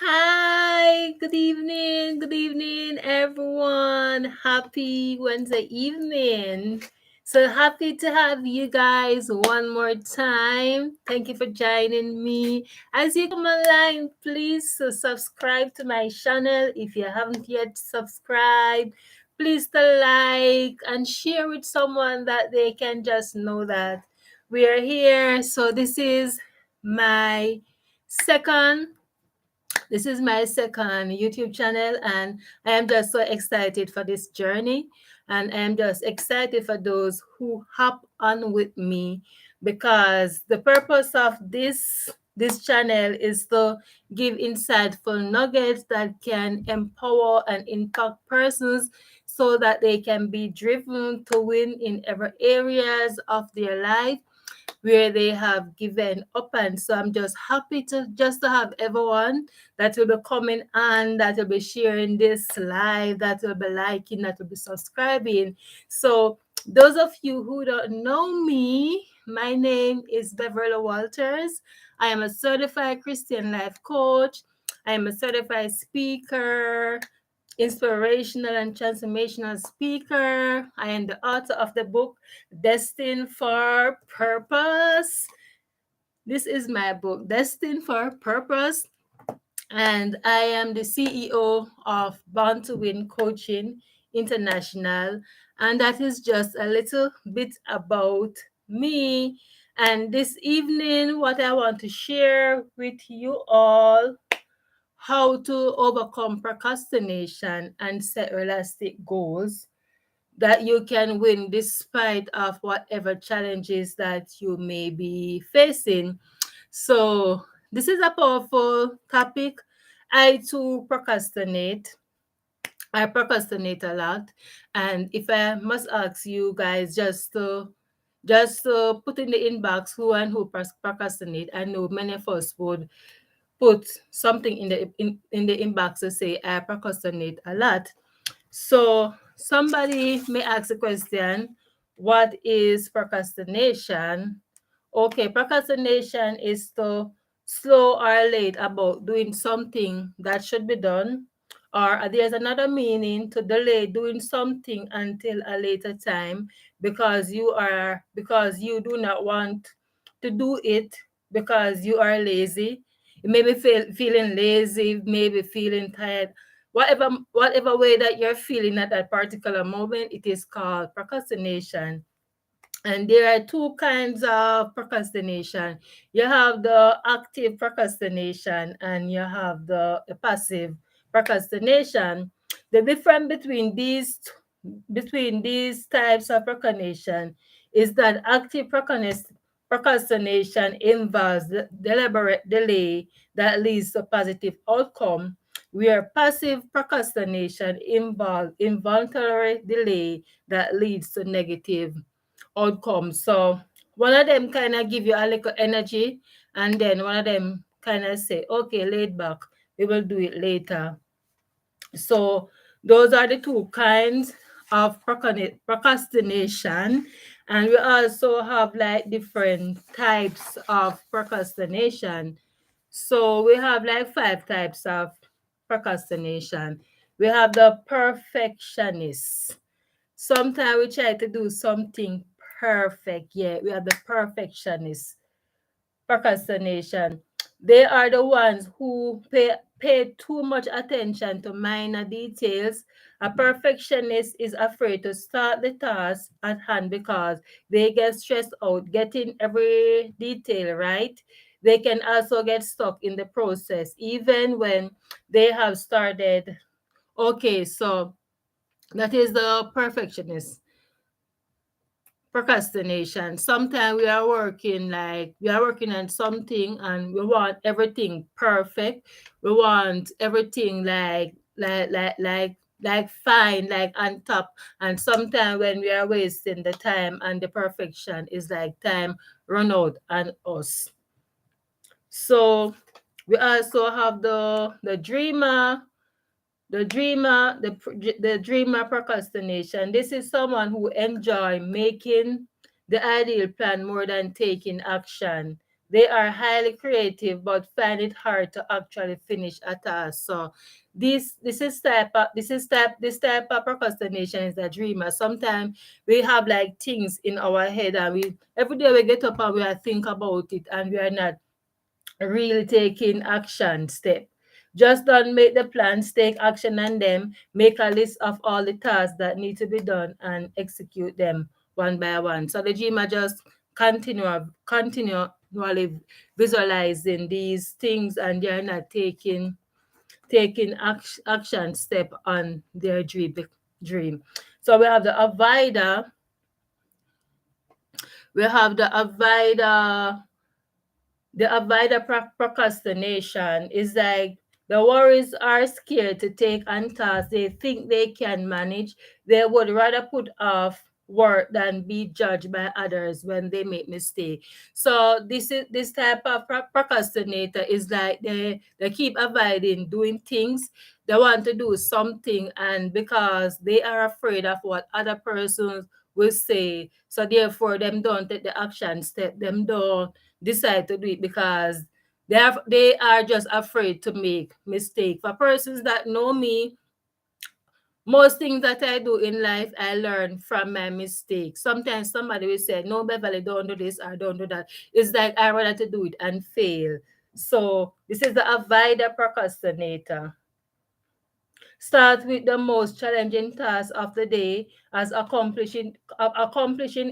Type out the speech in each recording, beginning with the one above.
Hi, good evening, everyone. Happy Wednesday evening. So happy to have you guys one more time. Thank you for joining me. As you come online, please subscribe to my channel if you haven't yet subscribed. Please to like and share with someone that they can just know that we are here. So my second this is my second YouTube channel, and I am just so excited for this journey. And I am just excited for those who hop on with me because the purpose of this channel is to give insightful nuggets that can empower and impact persons so that they can be driven to win in every areas of their life where they have given up. And so I'm just happy to have everyone that will be coming on, that will be sharing this live, that will be liking, that will be subscribing. So those of you who don't know me, my name is Beverly Walters. I am a certified Christian life coach. I am a certified speaker, inspirational and transformational speaker. I am the author of the book Destined for Purpose. This is my book, Destined for Purpose. And I am the CEO of Born to Win Coaching International. And that is just a little bit about me. And this evening, what I want to share with you all, how to overcome procrastination and set realistic goals that you can win despite of whatever challenges that you may be facing. So this is a powerful topic. I too procrastinate. I procrastinate a lot. And if I must ask you guys just to put in the inbox who and who procrastinate, I know many of us would put something in the inbox to say I procrastinate a lot. So somebody may ask the question, what is procrastination? Okay, procrastination is to slow or late about doing something that should be done, or there's another meaning to delay doing something until a later time because you do not want to do it because you are lazy. You may be feeling lazy, maybe feeling tired, whatever way that you're feeling at that particular moment, it is called procrastination. And there are two kinds of procrastination. You have the active procrastination and you have the passive procrastination. The difference between these types of procrastination is that active procrastination involves the deliberate delay that leads to positive outcome, where passive procrastination involves involuntary delay that leads to negative outcomes. So one of them kind of give you a little energy, and then one of them kind of say, okay, laid back, we will do it later. So those are the two kinds of procrastination. And we also have like different types of procrastination. So we have like five types of procrastination. We have the perfectionist. Sometimes we try to do something perfect. Yeah, we are the perfectionist. Procrastination. They are the ones who pay too much attention to minor details. A perfectionist is afraid to start the task at hand because they get stressed out getting every detail right. They can also get stuck in the process even when they have started. Okay, so that is the perfectionist procrastination. Sometimes we are working on something and we want everything perfect. We want everything like fine, like on top. And sometimes when we are wasting the time and the perfection is like time run out on us. So we also have the dreamer procrastination. This is someone who enjoy making the ideal plan more than taking action. They are highly creative but find it hard to actually finish a task. So this type of procrastination is a dreamer. Sometimes we have like things in our head, and we every day we get up and we are think about it, and we are not really taking action step. Just don't make the plans, take action on them, make a list of all the tasks that need to be done and execute them one by one. So the dreamer just continually visualizing these things, and they're not taking action step on their dream. So we have the avoider. The avoid procrastination is like the worries are scared to take on tasks they think they can manage. They would rather put off work than be judged by others when they make mistake. So this type of procrastinator is like they keep avoiding doing things. They want to do something, and because they are afraid of what other persons will say, so therefore them don't take the action step. Them don't decide to do it because they are just afraid to make mistake. For persons that know me, most things that I do in life, I learn from my mistakes. Sometimes somebody will say, "No, Beverly, don't do this or don't do that." It's like I rather to do it and fail. So this is the avoider procrastinator. Start with the most challenging task of the day, as accomplishing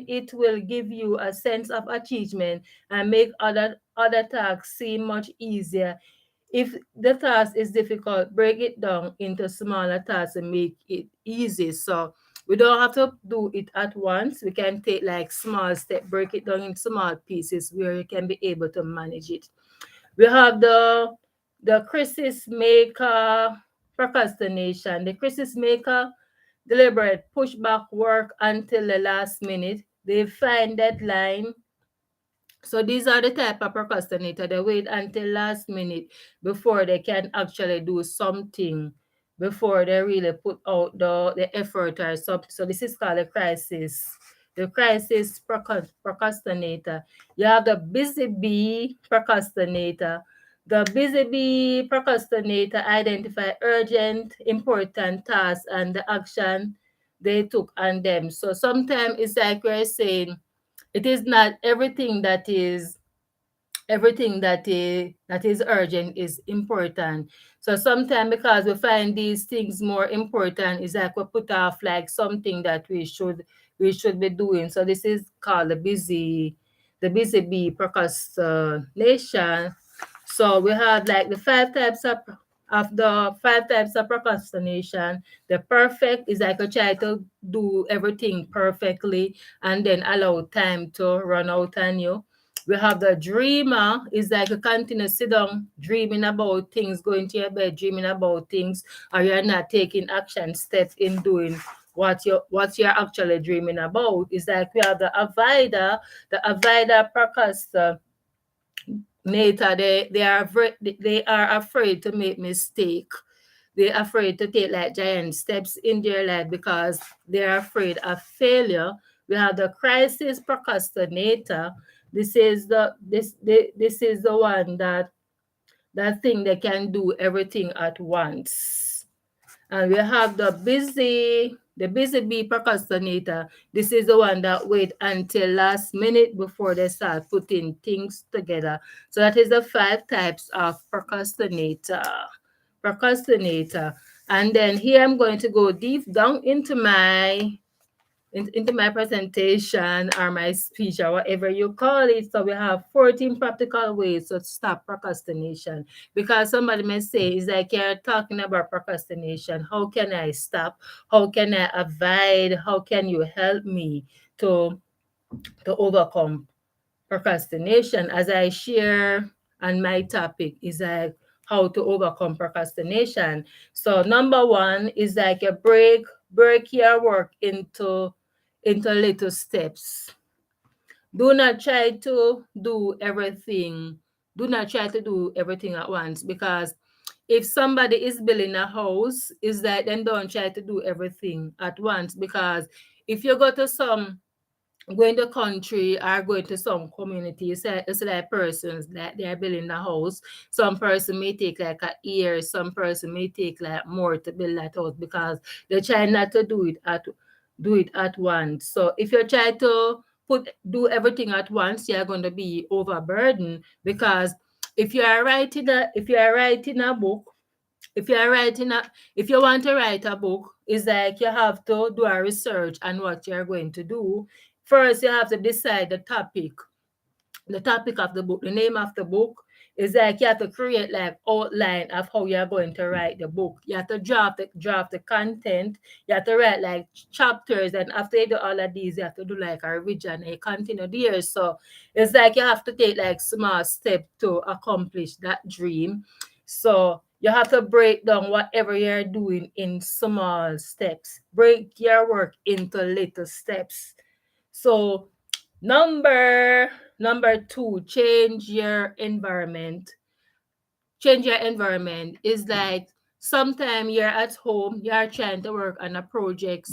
it will give you a sense of achievement and make other tasks seem much easier. If the task is difficult, break it down into smaller tasks and make it easy. So we don't have to do it at once. We can take like small step, break it down in small pieces where you can be able to manage it. We have the crisis maker procrastination. The crisis maker deliberate push back work until the last minute. They find deadline. So these are the type of procrastinator. They wait until last minute before they can actually do something, before they really put out the effort or something. So this is called a crisis. The crisis procrastinator. You have the busy bee procrastinator. The busy bee procrastinator identify urgent, important tasks and the action they took on them. So sometimes it's like we're saying it is not everything that is urgent is important. So sometimes because we find these things more important, is like we put off like something that we should be doing. So this is called the busy bee procrastination. So we have like the five types of procrastination. The perfect is like a try to do everything perfectly and then allow time to run out on you. We have the dreamer is like a continuous sit down dreaming about things, going to your bed dreaming about things, or you're not taking action steps in doing what you're actually dreaming about. Is like we have the avoider procrastinator. They are afraid to make mistake. They're afraid to take like giant steps in their life because they're afraid of failure. We have the crisis procrastinator. This is the one that think they can do everything at once. And we have the busy bee procrastinator. This is the one that wait until last minute before they start putting things together. So that is the five types of procrastinator. And then here I'm going to go deep down into my presentation or my speech or whatever you call it. So we have 14 practical ways to stop procrastination. Because somebody may say, it's like you're talking about procrastination. How can I stop? How can I avoid? How can you help me to overcome procrastination? As I share on my topic is like how to overcome procrastination. So number one is like a break your work into little steps. Do not try to do everything. Do not try to do everything at once, because if somebody is building a house, is that then don't try to do everything at once, because if you go to some going to country or going to some community, you see like persons that they are building a house. Some person may take like a year, some person may take like more to build that house because they try not to do it at once. So if you try to do everything at once, you're going to be overburdened because if you are writing a book, if you are writing a if you want to write a book, it's like you have to do a research on what you're going to do. First, you have to decide the topic of the book, the name of the book. Is like you have to create like outline of how you're going to write the book. You have to draft the content. You have to write like chapters, and after you do all of these, you have to do like a revision and you continue there. So it's like you have to take like small step to accomplish that dream. So you have to break down whatever you're doing in small steps. Break your work into little steps. So number two, change your environment is like sometime you're at home, you're trying to work on a project.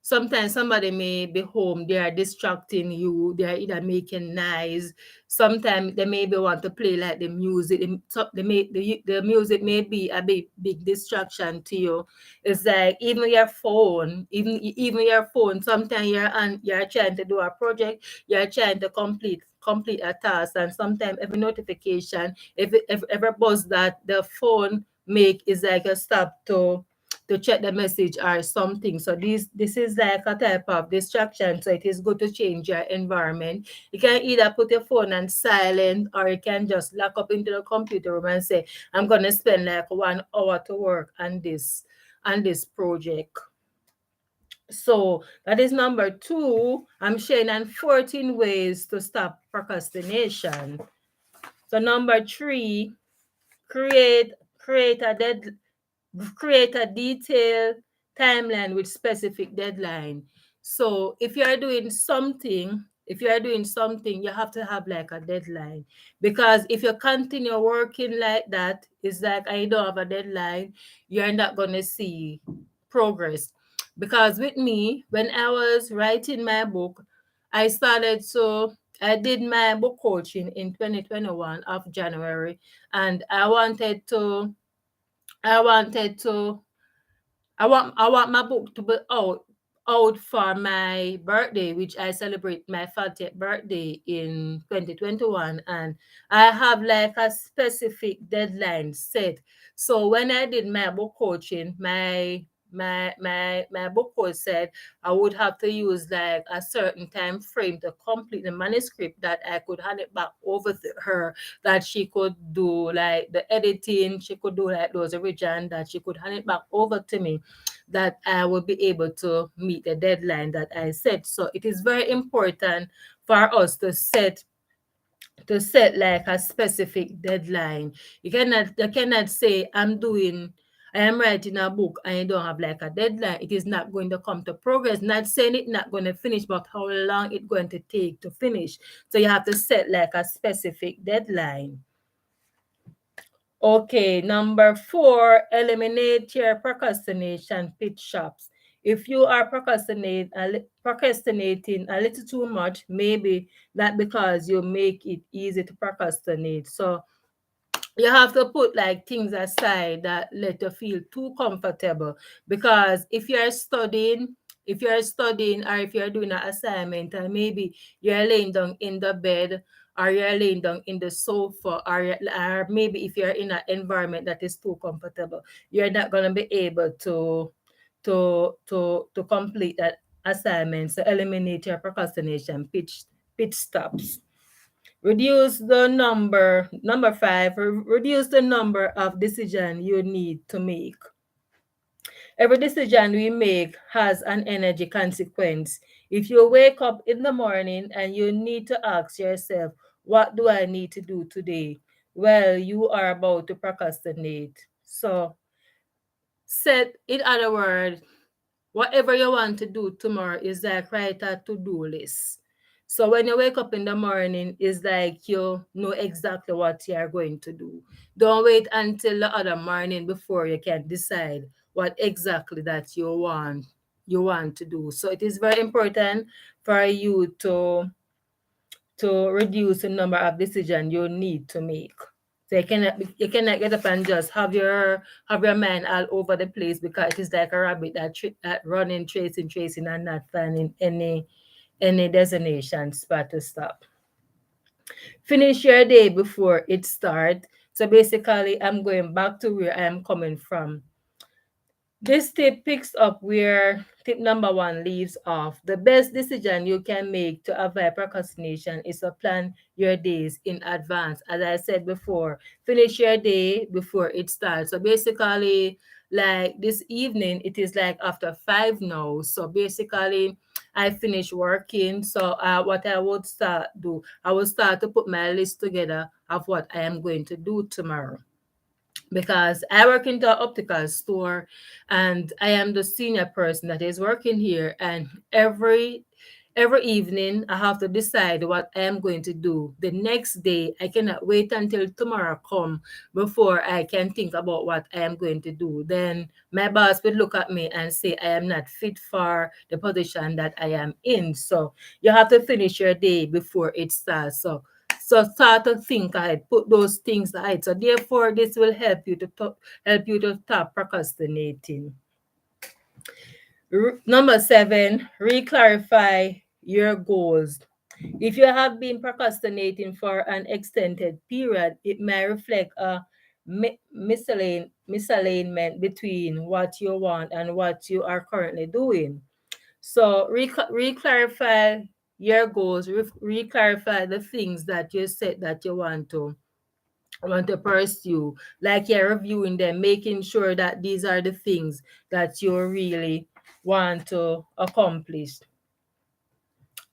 Sometimes somebody may be home, they are distracting you, they are either making noise. Sometimes they maybe want to play like the music. The music may be a big distraction to you. It's like even your phone, sometimes you're trying to do a project, you're trying to complete a task, and sometimes every notification, if every buzz that the phone make is like a stop to check the message or something. So this is like a type of distraction. So it is good to change your environment. You can either put your phone on silent or you can just lock up into the computer room and say, I'm gonna spend like 1 hour to work on this project. So that is number two. I'm sharing on 14 ways to stop procrastination. So number three, create create a dead create a detailed timeline with specific deadline. So if you are doing something, you have to have like a deadline. Because if you continue working like that, it's like I don't have a deadline, you're not gonna see progress. Because with me, when I was writing my book, I started so I did my book coaching in 2021 of January, and I wanted to I want my book to be out for my birthday, which I celebrate my 40th birthday in 2021, and I have like a specific deadline set. So when I did my book coaching, my book coach said I would have to use like a certain time frame to complete the manuscript, that I could hand it back over to her, that she could do like the editing, she could do like those revision, that she could hand it back over to me, that I will be able to meet the deadline that I set. So it is very important for us to set like a specific deadline. You cannot say I am writing a book and you don't have like a deadline. It is not going to come to progress. Not saying it not going to finish, but how long it going to take to finish. So you have to set like a specific deadline. Okay, number four, eliminate your procrastination pit stops. If you are procrastinating a little too much, maybe that because you make it easy to procrastinate. So you have to put like things aside that let you feel too comfortable, because if you're studying or if you're doing an assignment and maybe you're laying down in the bed or you're laying down in the sofa, or maybe if you're in an environment that is too comfortable, you're not going to be able to complete that assignment. So eliminate your procrastination pitch stops. Number five, reduce the number of decisions you need to make. Every decision we make has an energy consequence. If you wake up in the morning and you need to ask yourself, what do I need to do today? Well, you are about to procrastinate. So in other words, whatever you want to do tomorrow is like write a to-do list. So when you wake up in the morning, it's like you know exactly what you are going to do. Don't wait until the other morning before you can decide what exactly that you want to do. So it is very important for you to reduce the number of decisions you need to make. So you cannot get up and just have your mind all over the place, because it is like a rabbit that running, chasing, and not finding any destination spot to stop. Finish your day before it starts. So basically, I'm going back to where I am coming from. This tip picks up where tip number one leaves off. The best decision you can make to avoid procrastination is to plan your days in advance. As I said before, finish your day before it starts. So basically, like this evening, it is like after 5 now. So basically, I finish working. So what I would start do, I will start to put my list together of what I am going to do tomorrow, because I work in the optical store and I am the senior person that is working here, and every evening I have to decide what I am going to do the next day. I cannot wait until tomorrow come before I can think about what I am going to do. Then my boss will look at me and say I am not fit for the position that I am in. So you have to finish your day before it starts. So start to think ahead, put those things ahead. So therefore, this will help you to stop procrastinating. Number seven, re-clarify your goals. If you have been procrastinating for an extended period, it may reflect a misalignment between what you want and what you are currently doing. So re-clarify your goals, re-clarify the things that you said that you want to pursue, like you're reviewing them, making sure that these are the things that you really want to accomplish.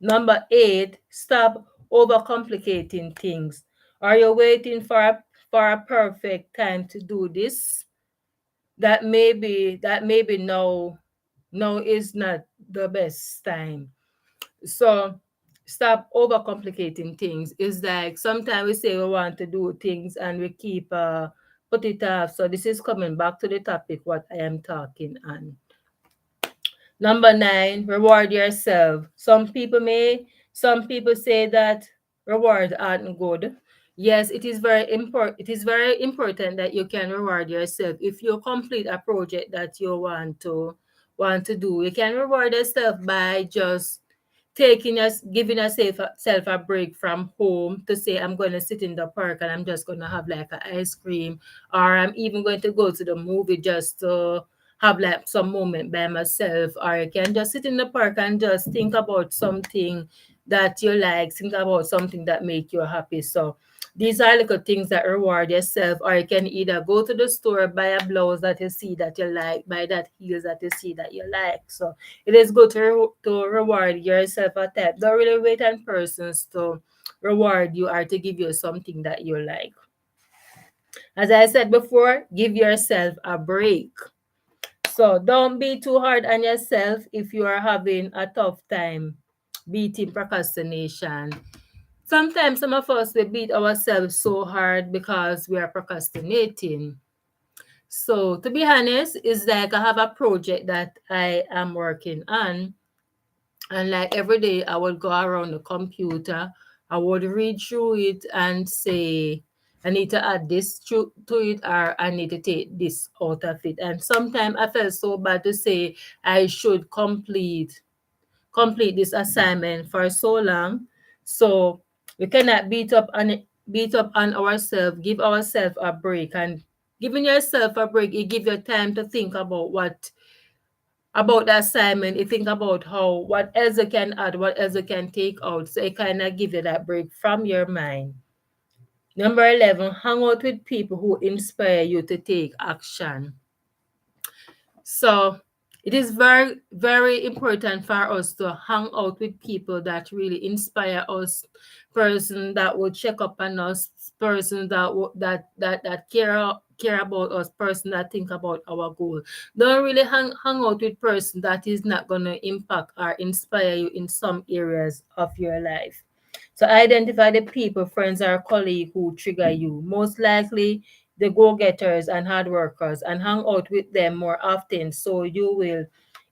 Number eight, stop overcomplicating things. Are you waiting for a perfect time to do this? That maybe no is not the best time. So stop overcomplicating things. It's like sometimes we say we want to do things and we keep put it off. So this is coming back to the topic what I am talking on. Number nine, reward yourself. Some people say that rewards aren't good. Yes, it is very important. It is very important that you can reward yourself. If you complete a project that you want to do, you can reward yourself by just giving yourself a break from home, to say I'm going to sit in the park and I'm just going to have like an ice cream, or I'm even going to go to the movie just to have like some moment by myself, or you can just sit in the park and just think about something that you like, think about something that make you happy. So these are little things that reward yourself. Or you can either go to the store, buy a blouse that you see that you like, buy that heels that you see that you like. So it is good to reward yourself at that. Don't really wait on persons to reward you or to give you something that you like. As I said before, give yourself a break. So don't be too hard on yourself if you are having a tough time beating procrastination. Sometimes some of us we beat ourselves so hard because we are procrastinating. So to be honest, it's like I have a project that I am working on, and like every day I would go around the computer, I would read through it and say, I need to add this to it, or I need to take this out of it. And sometimes I felt so bad to say I should complete this assignment for so long. So we cannot beat up on ourselves, give ourselves a break. And giving yourself a break, it gives you time to think about the assignment. You think about how what else you can add, what else you can take out. So it kind of give you that break from your mind. Number 11, hang out with people who inspire you to take action. So it is very, very important for us to hang out with people that really inspire us, person that will check up on us, person that care about us, person that think about our goal. Don't really hang out with person that is not gonna impact or inspire you in some areas of your life. So identify the people, friends, or colleague who trigger you. Most likely the go-getters and hard workers, and hang out with them more often, so you will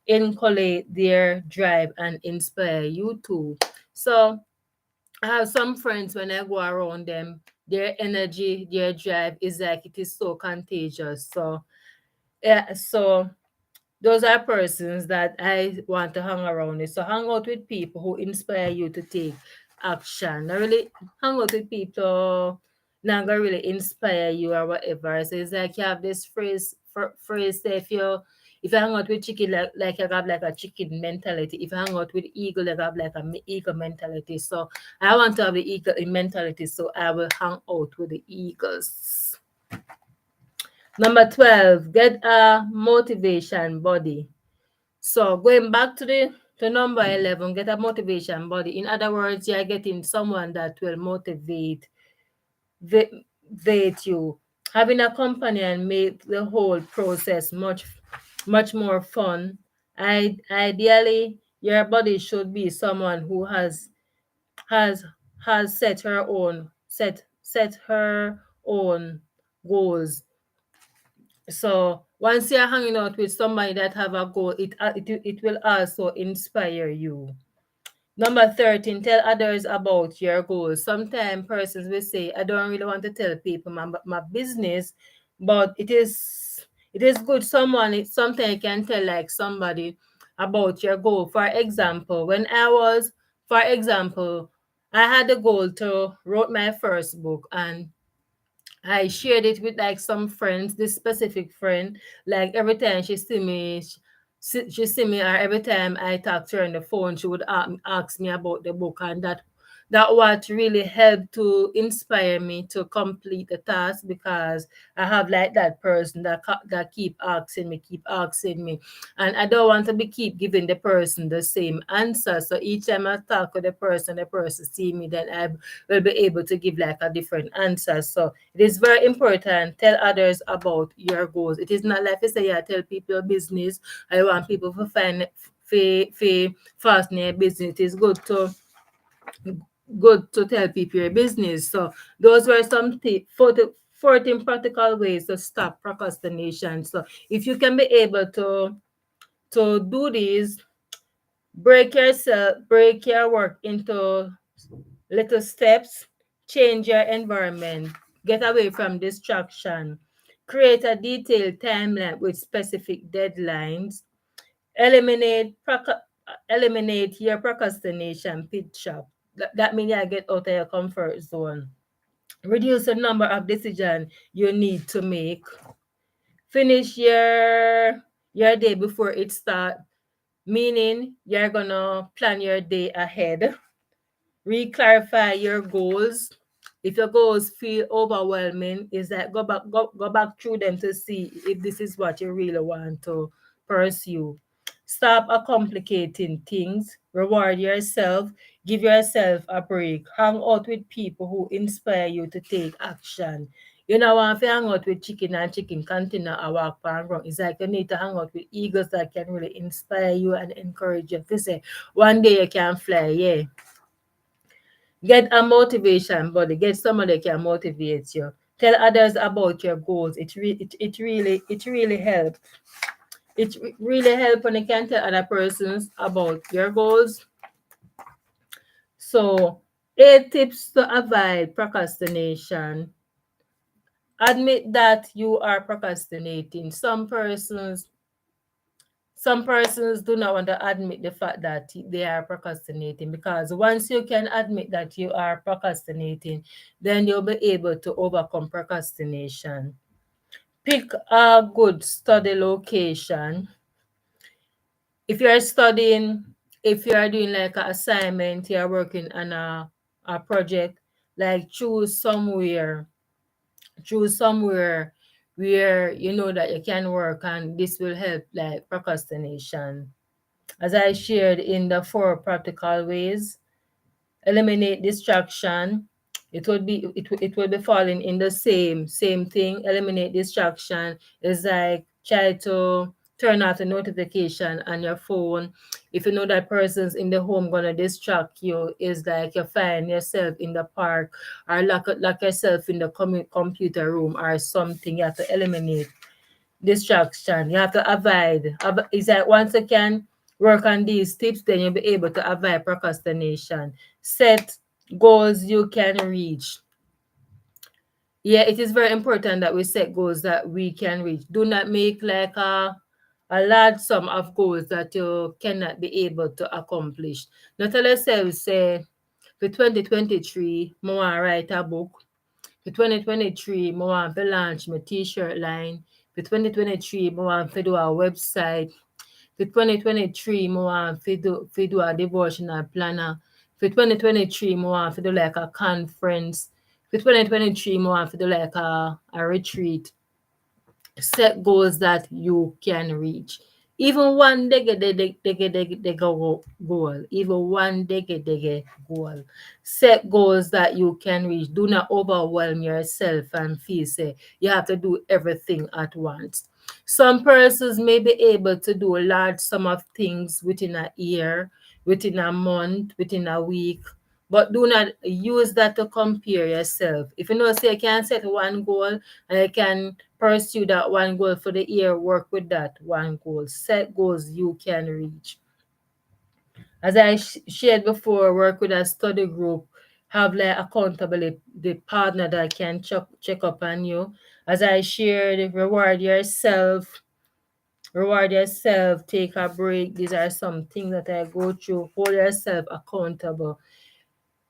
inculcate their drive and inspire you too. So I have some friends when I go around them, their energy, their drive is like it is so contagious. So yeah, so those are persons that I want to hang around with. So hang out with people who inspire you to take action. Not really hang out with people not gonna really inspire you or whatever. So it's like you have this phrase that if you hang out with chicken like you have like a chicken mentality. If you hang out with eagle, you have like a eagle mentality. So I want to have the eagle mentality, so I will hang out with the eagles. Number 12, get a motivation body. So going back to number 11, get a motivation body. In other words, you're getting someone that will motivate you. Having a companion make the whole process much more fun. Ideally, your body should be someone who has has set her own goals. So once you're hanging out with somebody that have a goal, it will also inspire you. Number 13, tell others about your goals. Sometimes persons will say, I don't really want to tell people my business, but it is good someone sometimes you can tell like somebody about your goal. For example, I had a goal to write my first book, and I shared it with like some friends, this specific friend. Like every time she see me, or every time I talk to her on the phone, she would ask me about the book, and that what really helped to inspire me to complete the task, because I have like that person that keep asking me, and I don't want to be keep giving the person the same answer. So each time I talk with the person see me, then I will be able to give like a different answer. So it is very important. Tell others about your goals. It is not like you say, yeah, tell people your business. I want people to find fast in your business. It is good to tell people your business. So those were some 14 practical ways to stop procrastination. So if you can be able to do these, break your work into little steps, change your environment, get away from distraction, create a detailed timeline with specific deadlines, eliminate eliminate your procrastination pit trap. That means you get out of your comfort zone. Reduce the number of decisions you need to make. Finish your day before it starts, meaning you're gonna plan your day ahead. Re-clarify your goals. If your goals feel overwhelming, is that go back through them to see if this is what you really want to pursue. Stop complicating things. Reward yourself. Give yourself a break. Hang out with people who inspire you to take action. You know, if you hang out with chicken and chicken container or walk around, it's like you need to hang out with eagles that can really inspire you and encourage you to say, one day you can fly, yeah. Get a motivation body. Get someone that can motivate you. Tell others about your goals. It really helps. Really help when you can tell other persons about your goals. So 8 tips to avoid procrastination. Admit that you are procrastinating. Some persons do not want to admit the fact that they are procrastinating, because once you can admit that you are procrastinating, then you'll be able to overcome procrastination. Pick a good study location. If you're studying, if you are doing like an assignment, you're working on a project, like choose somewhere where you know that you can work, and this will help like procrastination. As I shared in the 4 practical ways, eliminate distraction. It will be falling in the same thing. Eliminate distraction is like try to turn off the notification on your phone. If you know that person's in the home gonna distract you, is like you find yourself in the park, or lock yourself in the computer room or something. You have to eliminate distraction. You have to avoid. It's like once you can work on these tips, then you'll be able to avoid procrastination. Set goals you can reach. Yeah, it is very important that we set goals that we can reach. Do not make like a large sum of goals that you cannot be able to accomplish. Not tell yourself, say, for 2023, I want to write a book. For 2023, I want to launch my t-shirt line. For 2023, I want to do a website. For 2023, I want to do a devotional planner. For 2023, I want to do like a conference. For 2023, I want to do like a retreat. Set goals that you can reach. Even one goal. Even one goal. Set goals that you can reach. Do not overwhelm yourself and feel say you have to do everything at once. Some persons may be able to do a large sum of things within a year, within a month, within a week, but do not use that to compare yourself. If you know, say you can set one goal and you can pursue that one goal for the year, work with that one goal. Set goals you can reach. As I shared before, work with a study group, have like accountability, the partner that can check up on you. As I shared, reward yourself, take a break. These are some things that I go through. Hold yourself accountable.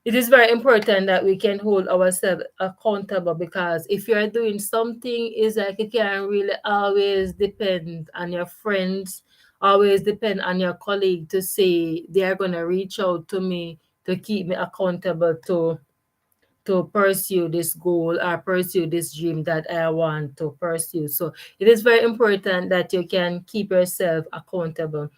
It is very important that we can hold ourselves accountable, because if you're doing something, it's like you can't really always depend on your friends, always depend on your colleague to say they are going to reach out to me to keep me accountable to pursue this goal or pursue this dream that I want to pursue. So it is very important that you can keep yourself accountable.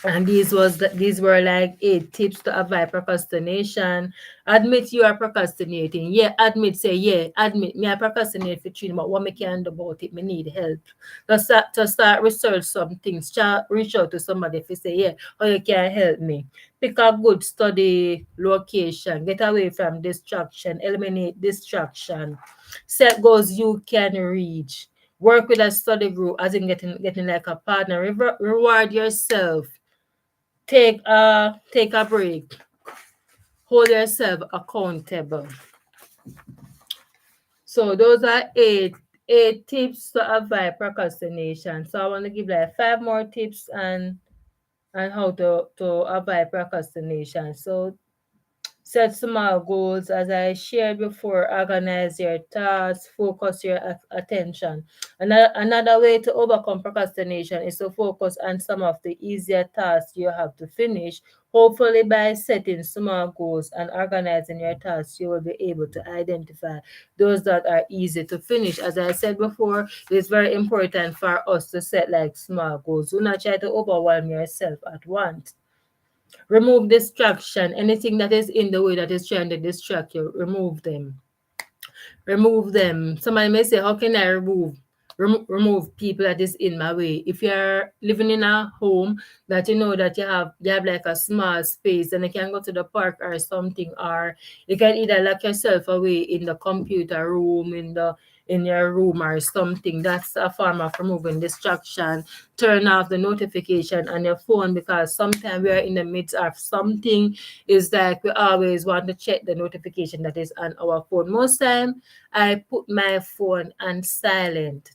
And these were like 8 tips to avoid procrastination. Admit you are procrastinating. Yeah, admit, say, yeah, admit me I procrastinate for 3, but what me can do about it? Me need help. To start research some things. Reach out to somebody if you say, yeah, how you can help me. Pick a good study location. Get away from distraction. Eliminate distraction. Set goals you can reach. Work with a study group, as in getting like a partner. Reward yourself. Take a break. Hold yourself accountable. So those are eight tips to avoid procrastination. So I want to give like 5 more tips and how to avoid procrastination. So set small goals. As I shared before, organize your tasks, focus your attention. Another way to overcome procrastination is to focus on some of the easier tasks you have to finish. Hopefully, by setting small goals and organizing your tasks, you will be able to identify those that are easy to finish. As I said before, it's very important for us to set like small goals. Do not try to overwhelm yourself at once. Remove distraction. Anything that is in the way that is trying to distract you, remove them. Remove them. Somebody may say, how can I remove people that is in my way? If you're living in a home that you know that you have like a small space and you can go to the park or something, or you can either lock yourself away in the computer room, in your room or something. That's a form of removing distraction. Turn off the notification on your phone, because sometimes we are in the midst of something. Is like we always want to check the notification that is on our phone. Most time I put my phone on silent.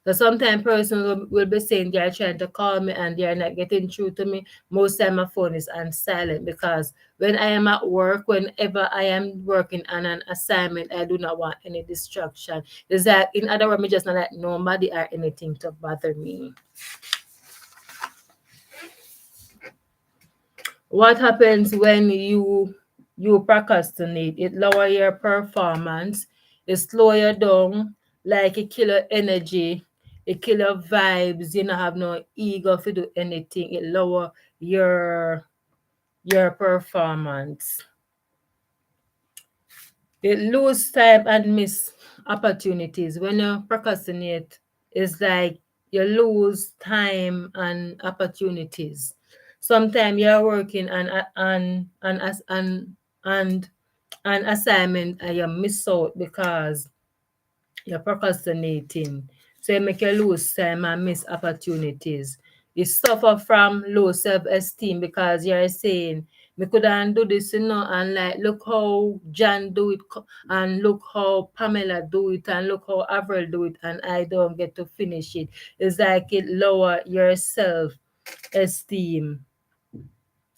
So sometimes persons will be saying they are trying to call me and they are not getting through to me. Most time my phone is on silent, because when I am at work, whenever I am working on an assignment, I do not want any distraction. It's like, in other words, me just not like nobody or anything to bother me. What happens when you procrastinate? It lower your performance, it slow you down, like it kill your energy, it kill your vibes, you don't have no ego to do anything, it lower your performance. It lose time and miss opportunities. When you procrastinate, it's like you lose time and opportunities. Sometimes you're working on an assignment and you miss out because you're procrastinating. So it make you lose time and miss opportunities. You suffer from low self-esteem because you're saying, me couldn't do this, and like, look how John do it, and look how Pamela do it, and look how Avril do it, and I don't get to finish it. It's like it lower your self-esteem.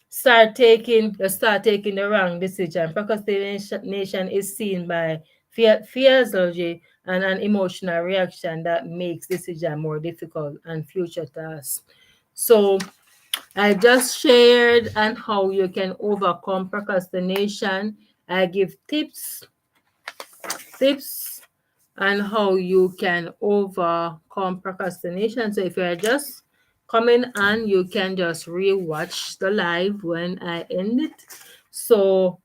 Start taking the wrong decision. Procrastination is seen by physiology and an emotional reaction that makes decision more difficult and future tasks. So I just shared on how you can overcome procrastination. I give tips on how you can overcome procrastination. So if you're just coming on, you can just rewatch the live when I end it. So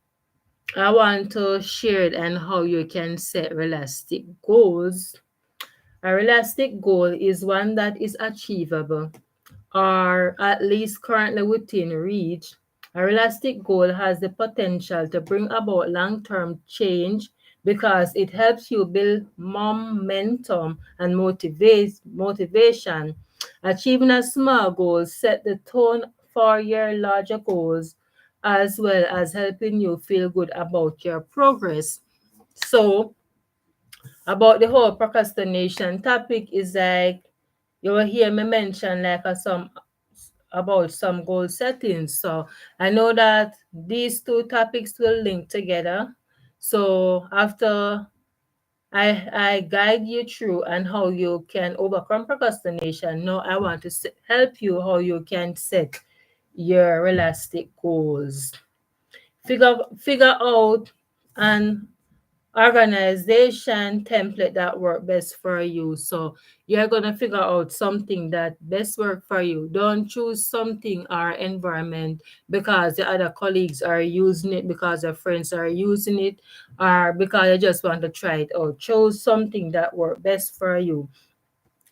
I want to share it and how you can set realistic goals. A realistic goal is one that is achievable or at least currently within reach. A realistic goal has the potential to bring about long term change because it helps you build momentum and motivation. Achieving a small goal set the tone for your larger goals as well as helping you feel good about your progress. So, about the whole procrastination topic is like you will hear me mention like some about some goal settings. So I know that these two topics will link together. So after I guide you through and how you can overcome procrastination, now I want to help you how you can set your realistic goals. Figure out and organization template that work best for you. So you're gonna figure out something that best work for you. Don't choose something or environment because the other colleagues are using it, because your friends are using it, or because you just want to try it out. Choose something that work best for you.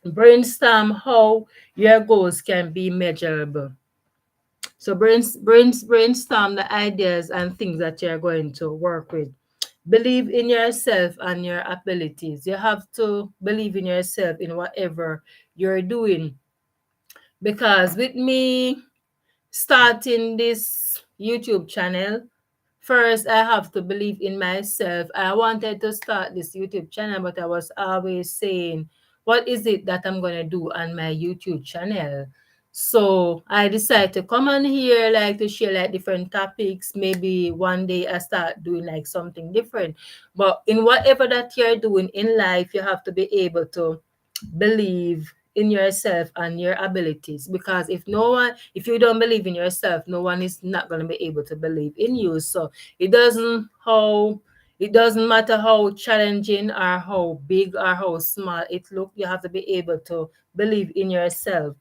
Brainstorm how your goals can be measurable. So brainstorm the ideas and things that you're going to work with. Believe in yourself and your abilities. You have to believe in yourself in whatever you're doing. Because with me starting this YouTube channel, first I have to believe in myself. I wanted to start this YouTube channel, but I was always saying, what is it that I'm going to do on my YouTube channel? So I decided to come on here, like to share like different topics. Maybe one day I start doing like something different. But in whatever that you're doing in life, you have to be able to believe in yourself and your abilities, because if you don't believe in yourself, no one is not going to be able to believe in you. So it doesn't matter how challenging or how big or how small it look, you have to be able to believe in yourself.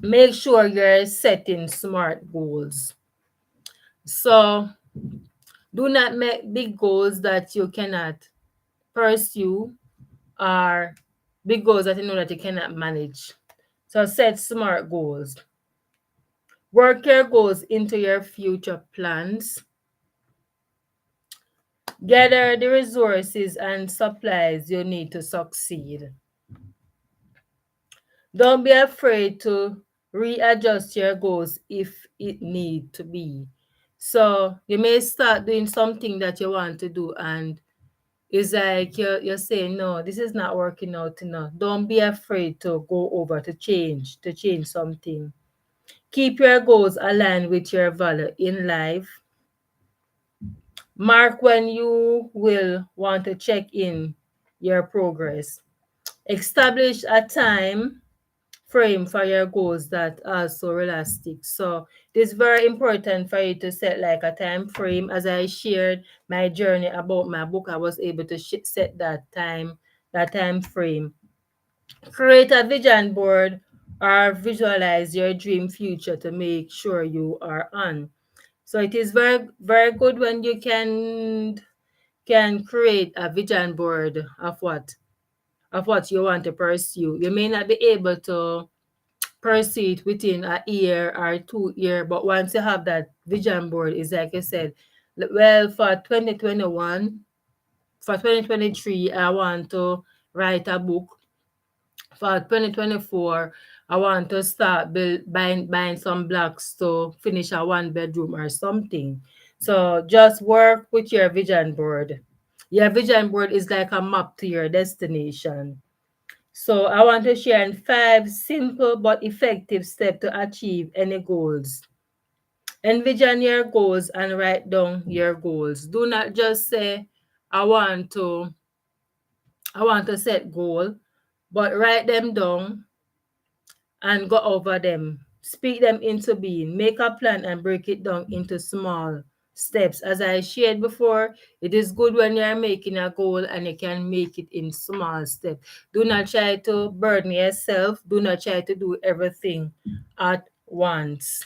Make sure you're setting smart goals. So do not make big goals that you cannot pursue, or big goals that you know that you cannot manage. So set smart goals. Work your goals into your future plans. Gather the resources and supplies you need to succeed. Don't be afraid to readjust your goals if it need to be. So you may start doing something that you want to do, and it's like you're saying, no, this is not working out enough. Don't be afraid to go over to change something. Keep your goals aligned with your value in life. Mark when you will want to check in your progress. Establish a time frame for your goals that are so realistic. So it's very important for you to set like a time frame. As I shared my journey about my book, I was able to set that time frame. Create a vision board or visualize your dream future to make sure you are on. So it is very very good when you can create a vision board of what you want to pursue. You may not be able to pursue it within a year or 2 year, but once you have that vision board, is like I said, well, for 2021, for 2023, I want to write a book. for 2024, I want to start buying some blocks to finish a one bedroom or something. So just work with your vision board. Your vision board is like a map to your destination. So I want to share 5 simple but effective steps to achieve any goals. Envision your goals and write down your goals. Do not just say I want to I want to set goal, but write them down and go over them. Speak them into being. Make a plan and break it down into small steps. As I shared before, it is good when you're making a goal and you can make it in small steps. Do not try to burden yourself. Do not try to do everything at once.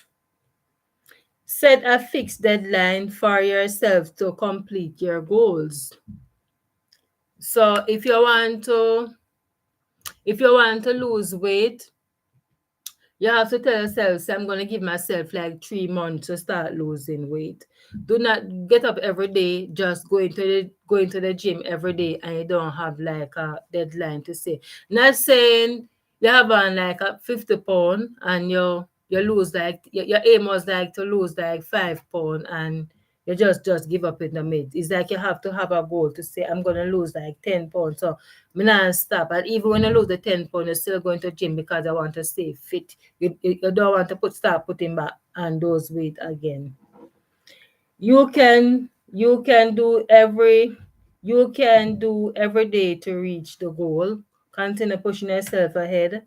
Set a fixed deadline for yourself to complete your goals. So if you want to lose weight, you have to tell yourself, say, I'm going to give myself like 3 months to start losing weight. Do not get up every day, just going to the gym every day and you don't have like a deadline to say. Not saying you have on like a 50 pound and you lose like your aim was like to lose like 5 pound and you just give up in the mid. It's like you have to have a goal to say I'm gonna lose like 10 pounds. So I'm not stop. And even when you lose the 10 pounds, you're still going to gym because I want to stay fit. You don't want to start putting back on those weight again. You can do every day to reach the goal. Continue pushing yourself ahead.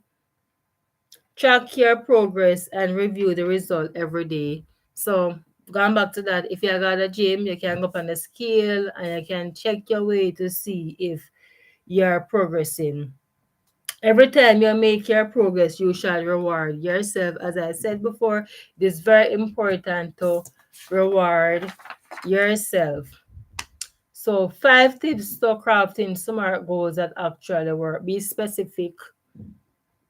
Track your progress and review the result every day. So going back to that, if you got a gym, you can go up on the scale and you can check your weight to see if you're progressing. Every time you make your progress, you shall reward yourself. As I said before, it is very important to reward yourself. So, 5 tips to crafting smart goals that actually work. Be specific,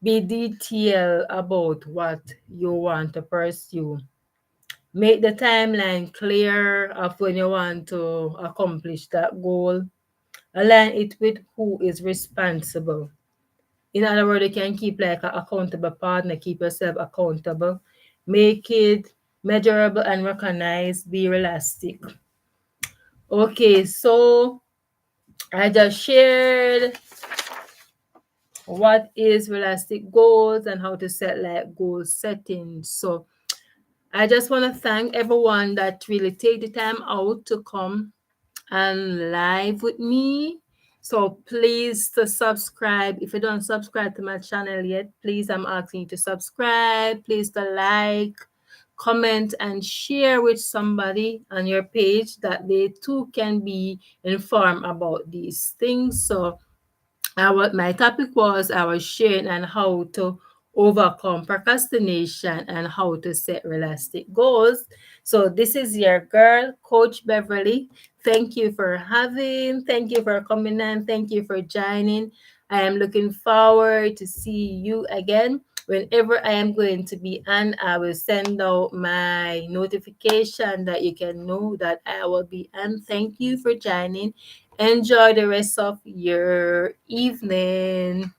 be detailed about what you want to pursue. Make the timeline clear of when you want to accomplish that goal. Align it with who is responsible. In other words, you can keep like an accountable partner, keep yourself accountable, make it measurable and recognized, be realistic. Okay, so I just shared what is realistic goals and how to set like goal settings. So I just want to thank everyone that really take the time out to come and live with me. So please to subscribe. If you don't subscribe to my channel yet, please I'm asking you to subscribe. Please to like, comment, and share with somebody on your page that they too can be informed about these things. So my topic was I was sharing on how to overcome procrastination and how to set realistic goals. So this is your girl, Coach Beverly. Thank you for coming in. Thank you for joining. I am looking forward to see you again. Whenever I am going to be on, I will send out my notification that you can know that I will be on. Thank you for joining. Enjoy the rest of your evening.